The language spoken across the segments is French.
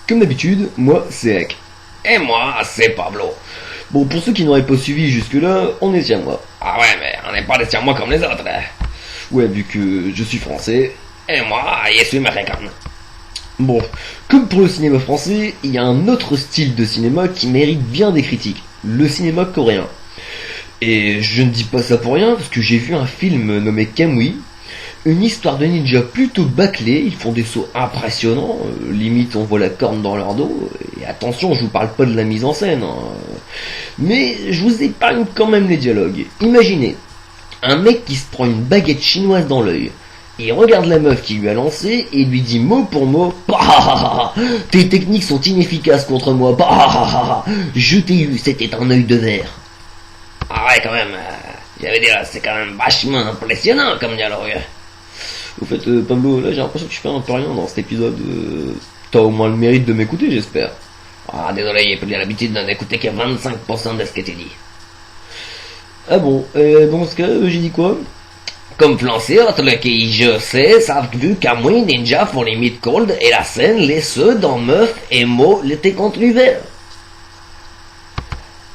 Comme d'habitude, moi c'est Ek. Et moi, c'est Pablo. Bon, pour ceux qui n'auraient pas suivi jusque-là, on est siamois. Ah ouais, mais on n'est pas des Siamois comme les autres. Ouais, vu que je suis français. Et moi, je suis américain. Bon, comme pour le cinéma français, il y a un autre style de cinéma qui mérite bien des critiques. Le cinéma coréen. Et je ne dis pas ça pour rien, parce que j'ai vu un film nommé Kamui. Une histoire de ninja plutôt bâclée, ils font des sauts impressionnants, limite on voit la corne dans leur dos, et attention, je vous parle pas de la mise en scène, hein. Mais je vous épargne quand même les dialogues. Imaginez, un mec qui se prend une baguette chinoise dans l'œil, il regarde la meuf qui lui a lancé, et lui dit mot pour mot, bah, tes techniques sont inefficaces contre moi, bah, je t'ai eu, c'était un œil de verre. Ah ouais, quand même. J'allais dire, c'est quand même vachement impressionnant comme dialogue. Au fait, Pablo, là j'ai l'impression que je fais un peu rien dans cet épisode. T'as au moins le mérite de m'écouter, j'espère. Ah, désolé, j'ai pris l'habitude d'en écouter que 25% de ce que tu dis. Ah bon, dans ce cas, j'ai dit quoi? Comme flancer, le qui je sais, savent vu qu'à moi, ninja font les mythes cold et la scène, les ceux dans meuf et mots l'été contre l'hiver.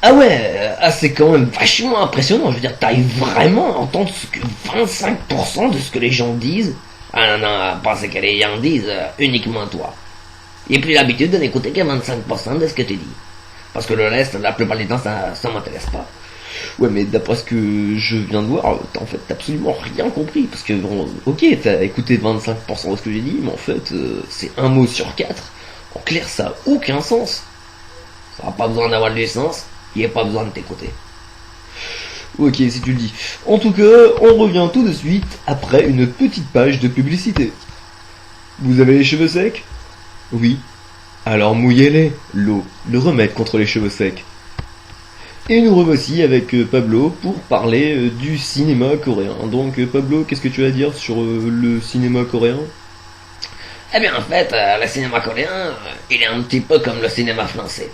Ah ouais, c'est quand même vachement impressionnant. Je veux dire, t'arrives vraiment à entendre ce que 25% de ce que les gens disent. Ah non, non, pas ce que les gens disent, uniquement toi. J'ai pris l'habitude de n'écouter que 25% de ce que tu dis. Parce que le reste, la plupart du temps, ça m'intéresse pas. Ouais, mais d'après ce que je viens de voir, en fait, t'as absolument rien compris. Parce que, bon, ok, t'as écouté 25% de ce que j'ai dit, mais en fait, c'est un mot sur 4. En clair, ça a aucun sens. Ça n'a pas besoin d'avoir du sens, il n'y a pas besoin de t'écouter. Ok, si tu le dis. En tout cas, on revient tout de suite après une petite page de publicité. Vous avez les cheveux secs? Oui. Alors mouillez-les, l'eau, le remède contre les cheveux secs. Et nous revoici avec Pablo pour parler du cinéma coréen. Donc Pablo, qu'est-ce que tu as à dire sur le cinéma coréen? Eh bien en fait, le cinéma coréen, il est un petit peu comme le cinéma français.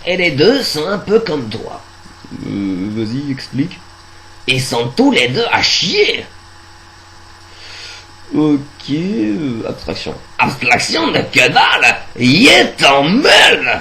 Et les deux sont un peu comme toi. Vas-y, explique. Ils sont tous les deux à chier. Ok, abstraction. Abstraction de que dalle, y est en mêle.